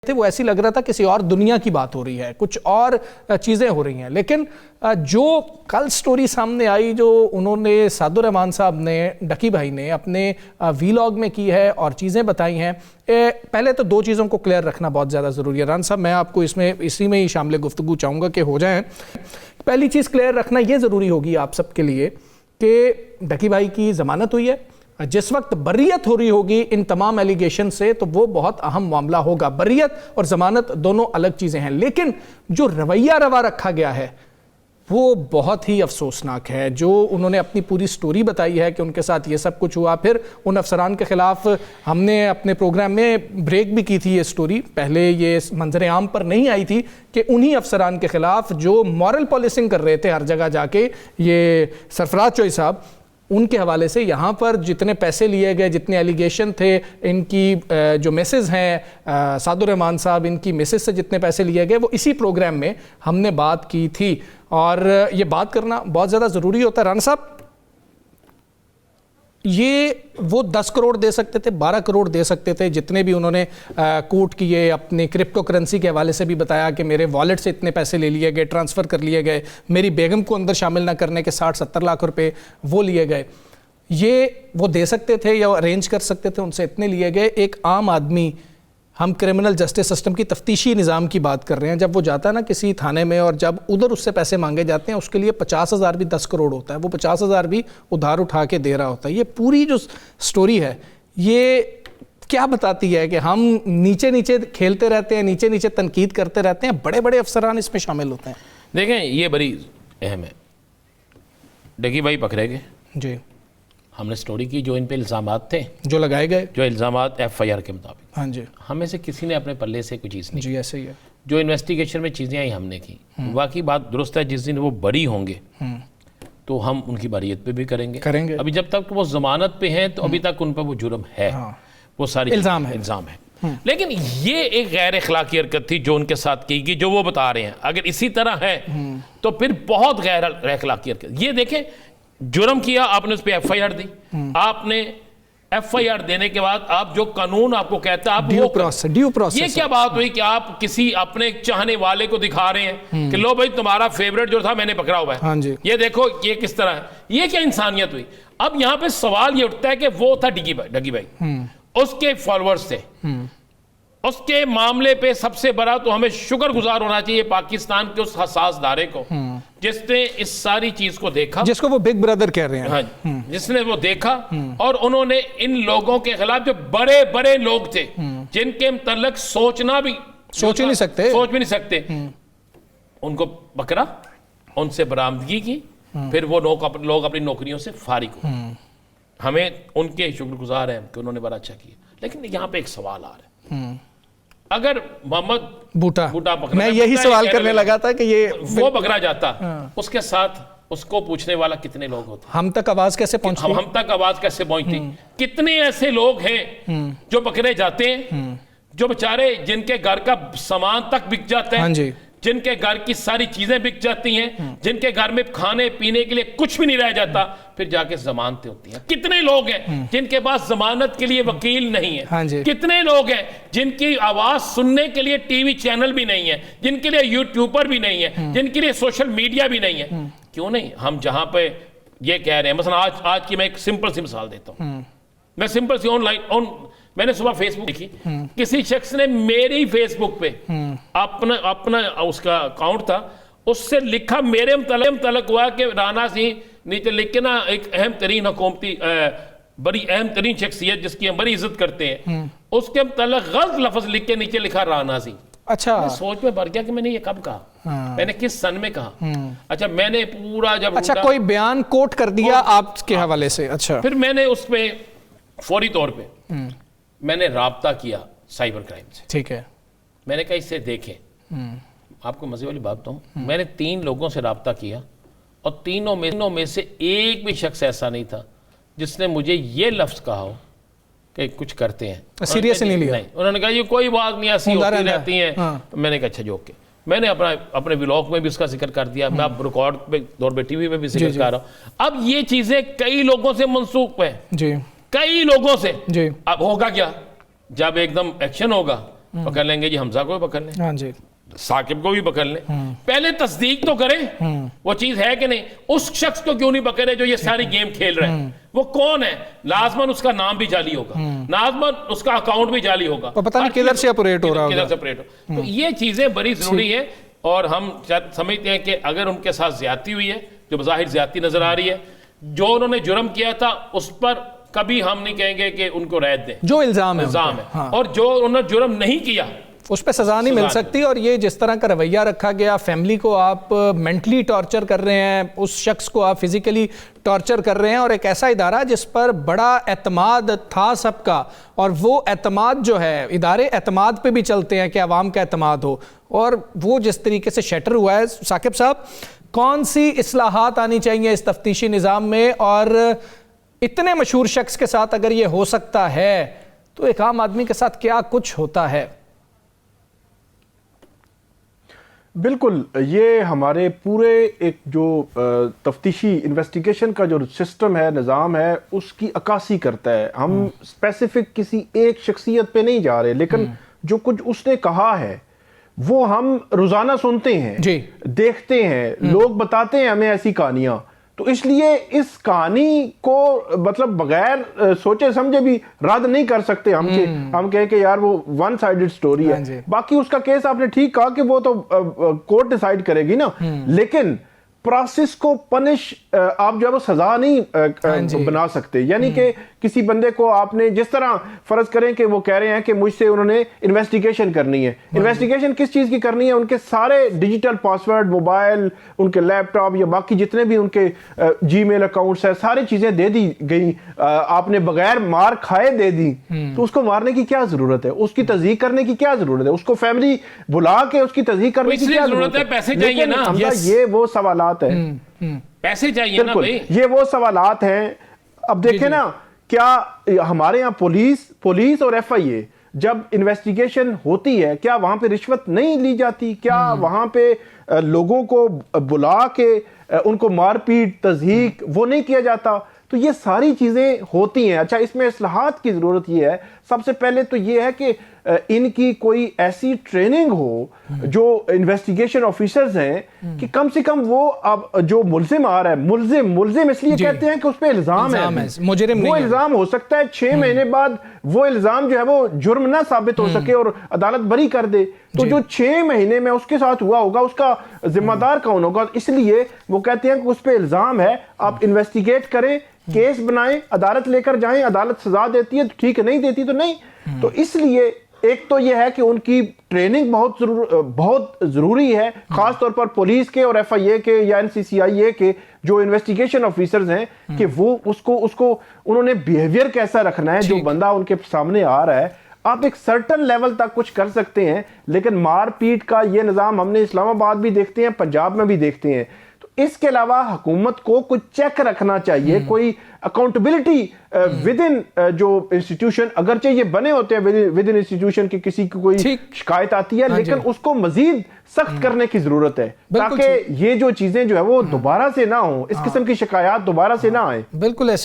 تھے وہ ایسی لگ رہا تھا کسی اور دنیا کی بات ہو رہی ہے، کچھ اور چیزیں ہو رہی ہیں، لیکن جو کل سٹوری سامنے آئی جو انہوں نے سعد الرحمان صاحب نے ڈکی بھائی نے اپنے ویلاگ میں کی ہے اور چیزیں بتائی ہیں، پہلے تو دو چیزوں کو کلیئر رکھنا بہت زیادہ ضروری ہے۔ ران صاحب میں آپ کو اسی میں ہی شامل گفتگو چاہوں گا کہ ہو جائیں۔ پہلی چیز کلیئر رکھنا یہ ضروری ہوگی آپ سب کے لیے کہ ڈکی بھائی کی ضمانت ہوئی ہے، جس وقت بریت ہو رہی ہوگی ان تمام ایلیگیشن سے تو وہ بہت اہم معاملہ ہوگا۔ بریت اور ضمانت دونوں الگ چیزیں ہیں، لیکن جو رویہ روا رکھا گیا ہے وہ بہت ہی افسوسناک ہے۔ جو انہوں نے اپنی پوری سٹوری بتائی ہے کہ ان کے ساتھ یہ سب کچھ ہوا، پھر ان افسران کے خلاف ہم نے اپنے پروگرام میں بریک بھی کی تھی یہ سٹوری، پہلے یہ منظر عام پر نہیں آئی تھی کہ انہی افسران کے خلاف جو مورل پالیسنگ کر رہے تھے ہر جگہ جا کے، یہ سرفراز چوئی صاحب، ان کے حوالے سے یہاں پر جتنے پیسے لیے گئے، جتنے ایلیگیشن تھے، ان کی جو میسز ہیں سعد الرحمان صاحب، ان کی میسز سے جتنے پیسے لیے گئے وہ اسی پروگرام میں ہم نے بات کی تھی، اور یہ بات کرنا بہت زیادہ ضروری ہوتا ہے۔ رانا صاحب، یہ وہ 10 کروڑ دے سکتے تھے، 12 کروڑ دے سکتے تھے، جتنے بھی انہوں نے کوٹ کیے، اپنے کرپٹو کرنسی کے حوالے سے بھی بتایا کہ میرے والیٹ سے اتنے پیسے لے لیے گئے، ٹرانسفر کر لیے گئے، میری بیگم کو اندر شامل نہ کرنے کے 60-70 لاکھ روپے وہ لیے گئے، یہ وہ دے سکتے تھے یا ارینج کر سکتے تھے، ان سے اتنے لیے گئے۔ ایک عام آدمی، ہم کرمنل جسٹس سسٹم کی تفتیشی نظام کی بات کر رہے ہیں، جب وہ جاتا ہے نا کسی تھانے میں اور جب ادھر اس سے پیسے مانگے جاتے ہیں، اس کے لیے 50,000 بھی 10 کروڑ ہوتا ہے، وہ 50,000 بھی ادھار اٹھا کے دے رہا ہوتا ہے۔ یہ پوری جو سٹوری ہے یہ کیا بتاتی ہے کہ ہم نیچے نیچے کھیلتے رہتے ہیں، نیچے نیچے تنقید کرتے رہتے ہیں، بڑے بڑے افسران اس میں شامل ہوتے ہیں۔ دیکھیں یہ بڑی اہم ہے، ڈکی بھائی پکڑے گئے، جی ہم نے سٹوری کی، جو ان پہ الزامات تھے، جو لگائے گئے، جو الزامات FIR کے مطابق، ہاں جی، ہمیں سے کسی نے اپنے پلے سے کوئی چیز نہیں، جی ایسے ہی ہے، جو انویسٹیگیشن میں چیزیں آئی ہم نے کی، واقعی بات درست ہے، جس دن وہ بری ہوں گے تو ہم ان کی بریت پہ بھی کریں گے۔ ابھی جب تک وہ ضمانت پہ ہیں تو ابھی تک ان پہ وہ جرم ہے، وہ ساری الزام ہے، لیکن یہ ایک غیر اخلاقی حرکت تھی جو ان کے ساتھ کی گئی، جو وہ بتا رہے ہیں، اگر اسی طرح ہے تو پھر بہت غیر اخلاقی حرکت۔ یہ دیکھیں، جرم کیا، آپ نے اس پہ FIR دی، آپ نے FIR دینے کے بعد آپ جو قانون آپ کو کہتا ہے آپ ڈیو پروسیس، یہ کیا بات ہوئی کہ آپ کسی اپنے چاہنے والے کو دکھا رہے ہیں کہ لو بھائی تمہارا فیوریٹ جو تھا میں نے پکڑا ہوا ہے، یہ دیکھو یہ کس طرح ہے، یہ کیا انسانیت ہوئی؟ اب یہاں پہ سوال یہ اٹھتا ہے کہ وہ تھا ڈکی بھائی، اس کے فالورز تھے، اس کے معاملے پہ سب سے بڑا تو ہمیں شکر گزار ہونا چاہیے پاکستان کے اس حساس دارے کو جس نے اس ساری چیز کو دیکھا، جس کو وہ بگ بردر کہہ رہے ہیں، جس نے وہ دیکھا، اور انہوں نے ان لوگوں کے خلاف جو بڑے بڑے لوگ تھے جن کے متعلق سوچ بھی نہیں سکتے، ان کو پکڑا، ان سے برآمدگی کی، پھر وہ لوگ اپنی نوکریوں سے فارغ ہو۔ ہمیں ان کے شکر گزار ہیں کہ انہوں نے بڑا اچھا کیا، لیکن یہاں پہ ایک سوال آ رہا ہے، اگر محمد بوٹا پکڑا، میں یہی سوال کرنے لگا تھا کہ یہ وہ پکڑا جاتا، اس کے ساتھ اس کو پوچھنے والا کتنے لوگ ہوتے، ہم تک آواز کیسے پہنچتی، ہم تک آواز کیسے پہنچتی، کتنے ایسے لوگ ہیں جو پکڑے جاتے ہیں، جو بچارے جن کے گھر کا سامان تک بک جاتا ہے، جن کے گھر کی ساری چیزیں بک جاتی ہیں، جن کے گھر میں کھانے پینے کے لیے کچھ بھی نہیں رہ جاتا، پھر جا کے ضمانتیں ہوتی ہیں۔ کتنے لوگ ہیں جن کے پاس ضمانت کے لیے وکیل نہیں ہے، کتنے لوگ ہیں جن کی آواز سننے کے لیے ٹی وی چینل بھی نہیں ہے، جن کے لیے یوٹیوبر بھی نہیں ہے، جن کے لیے سوشل میڈیا بھی نہیں ہے۔ کیوں نہیں؟ ہم جہاں پہ یہ کہہ رہے ہیں، مثلا آج کی میں ایک سمپل سی مثال دیتا ہوں، میں سمپل سی میں نے صبح فیس بک دیکھی، کسی شخص نے میری فیس بک پہ اپنا اس کا اکاؤنٹ تھا، اس سے لکھا میرے متعلق ہوا کہ رانا سی، نیچے لکھ کے نا ایک اہم ترین حکومتی بڑی اہم ترین شخصیت جس کی ہم بڑی عزت کرتے ہیں، اس کے متعلق غلط لفظ لکھ کے نیچے لکھا رانا سی۔ اچھا، میں سوچ میں بڑھ گیا کہ میں نے یہ کب کہا، میں نے کس سن میں کہا؟ اچھا، میں نے پورا جب کوئی بیان کوٹ کر دیا آپ کے حوالے سے، اچھا، پھر میں نے اس پہ فوری طور پہ میں نے رابطہ کیا سائبر کرائم سے، ٹھیک ہے، میں نے کہا اس سے دیکھیں، آپ کو مزے والی بات بتاؤں، میں نے 3 لوگوں سے رابطہ کیا اور تینوں میں سے ایک بھی شخص ایسا نہیں تھا جس نے مجھے یہ لفظ کہا ہو کہ کچھ کرتے ہیں، سیریس نہیں لیا، انہوں نے کہا یہ کوئی بات نہیں، ایسی ہوتی رہتی ہیں، میں نے کہا اچھا جوک کے، میں نے اپنے ولاگ میں بھی اس کا ذکر کر دیا، میں اب ریکارڈ پہ دور پہ ٹی وی میں بھی ذکر کر رہا ہوں۔ اب یہ چیزیں کئی لوگوں سے منسوخ ہیں، کئی لوگوں سے، اب ہوگا کیا؟ جب ایک دم ایکشن ہوگا پکڑ لیں گے جی حمزہ کو بھی پکڑ لیں, ہاں جی, ثاقب کو بھی پکڑ لیں, پہلے تصدیق تو کریں وہ چیز ہے کہ نہیں. اس شخص کو کیوں نہیں پکڑے جو یہ ساری گیم کھیل رہے ہیں, وہ کون ہے؟ لازماً اس کا نام بھی جعلی ہوگا, لازماً اس کا اکاؤنٹ بھی جعلی ہوگا, پتہ نہیں کدھر سے اپریٹ ہو رہا ہوگا. تو یہ چیزیں بڑی ضروری ہے, اور ہم سمجھتے ہیں کہ اگر ان کے ساتھ زیادتی ہوئی ہے, جو بظاہر زیادتی نظر آ رہی ہے, جو انہوں نے جرم کیا تھا اس پر کبھی ہم نہیں کہیں گے کہ ان کو رعایت دیں, جو الزام ہے, اور جو انہوں نے جرم نہیں کیا اس پہ سزا نہیں مل سکتی. اور یہ جس طرح کا رویہ رکھا گیا, فیملی کو آپ مینٹلی ٹارچر کر رہے ہیں, اس شخص کو آپ فزیکلی ٹارچر کر رہے ہیں, اور ایک ایسا ادارہ جس پر بڑا اعتماد تھا سب کا, اور وہ اعتماد جو ہے, ادارے اعتماد پہ بھی چلتے ہیں کہ عوام کا اعتماد ہو, اور وہ جس طریقے سے شیٹر ہوا ہے. ثاقب صاحب, کون سی اصلاحات آنی چاہیے اس تفتیشی نظام میں, اور اتنے مشہور شخص کے ساتھ اگر یہ ہو سکتا ہے تو ایک عام آدمی کے ساتھ کیا کچھ ہوتا ہے؟ بالکل, یہ ہمارے پورے ایک جو تفتیشی انویسٹیگیشن کا جو سسٹم ہے, نظام ہے, اس کی عکاسی کرتا ہے. ہم اسپیسیفک کسی ایک شخصیت پہ نہیں جا رہے, لیکن جو کچھ اس نے کہا ہے وہ ہم روزانہ سنتے ہیں, دیکھتے ہیں, لوگ بتاتے ہیں ہمیں ایسی کہانیاں. تو اس لیے اس کہانی کو مطلب بغیر سوچے سمجھے بھی رد نہیں کر سکتے ہم کہیں کہ یار وہ ون سائیڈڈ سٹوری ہے. باقی اس کا کیس آپ نے ٹھیک کہا کہ وہ تو کورٹ ڈیسائیڈ کرے گی نا, لیکن پروسیس کو پنش آپ جو ہے وہ سزا نہیں بنا سکتے. یعنی کہ کسی بندے کو آپ نے جس طرح فرض کریں کہ وہ کہہ رہے ہیں کہ مجھ سے انہوں نے انویسٹیگیشن کرنی ہے. انویسٹیگیشن کس چیز کی کرنی ہے؟ ان کے سارے ڈیجیٹل پاسورڈ, موبائل, ان کے لیپ ٹاپ یا باقی جتنے بھی ان کے جی میل اکاؤنٹس ہیں, ساری چیزیں دے دی گئی, آپ نے بغیر مار کھائے دے دی. تو اس کو مارنے کی کیا ضرورت ہے؟ اس کی تصدیق کرنے کی کیا ضرورت ہے؟ اس کو فیملی بلا کے اس کی تصدیق کرنے کی کیا ضرورت ہے؟ پیسے چاہیے نا, یہ وہ سوالات ہیں, پیسے چاہیے نا بھائی, یہ وہ سوالات ہیں. اب دیکھیں نا, کیا ہمارے یہاں پولیس اور ایف آئی اے جب انویسٹیگیشن ہوتی ہے, کیا وہاں پہ رشوت نہیں لی جاتی؟ کیا وہاں پہ لوگوں کو بلا کے ان کو مار پیٹ, تضحیک وہ نہیں کیا جاتا؟ تو یہ ساری چیزیں ہوتی ہیں. اچھا, اس میں اصلاحات کی ضرورت یہ ہے, سب سے پہلے تو یہ ہے کہ ان کی کوئی ایسی ٹریننگ ہو جو انویسٹیگیشن آفیسرز ہیں, کہ کم سے کم وہ اب جو ملزم آ رہا ہے, ملزم اس لیے کہتے ہیں کہ اس پہ الزام ہے, مجرم وہ الزام ہو سکتا ہے 6 مہینے بعد وہ الزام جو ہے وہ جرم نہ ثابت ہو سکے اور عدالت بری کر دے. تو جو 6 مہینے میں اس کے ساتھ ہوا ہوگا, اس کا ذمہ دار کون ہوگا؟ اس لیے وہ کہتے ہیں کہ اس پہ الزام ہے, آپ انویسٹیگیٹ کریں, کیس بنائیں, عدالت لے کر جائیں, عدالت سزا دیتی ہے تو ٹھیک ہے, نہیں دیتی تو نہیں. تو اس لیے ایک تو یہ ہے کہ ان کی ٹریننگ بہت ضروری ہے, خاص طور پر پولیس کے اور ایف آئی اے کے یا این سی سی آئی اے کے جو انویسٹیگیشن آفیسرز ہیں, کہ وہ اس کو انہوں نے بیہیویئر کیسا رکھنا ہے. جو بندہ ان کے سامنے آ رہا ہے, آپ ایک سرٹن لیول تک کچھ کر سکتے ہیں, لیکن مار پیٹ کا یہ نظام ہم نے اسلام آباد بھی دیکھتے ہیں, پنجاب میں بھی دیکھتے ہیں. تو اس کے علاوہ حکومت کو کچھ چیک رکھنا چاہیے, کوئی اکاؤنٹیبلٹی ود ان جو انسٹیٹیوشن, اگرچہ یہ بنے ہوتے ہیں ود ان انسٹیٹیوشن کی کسی کی کوئی شکایت آتی ہے, لیکن اس کو مزید سخت کرنے کی ضرورت ہے, تاکہ یہ جو چیزیں جو ہے وہ دوبارہ سے نہ ہوں, اس قسم کی شکایات دوبارہ سے نہ آئیں. بالکل ایسے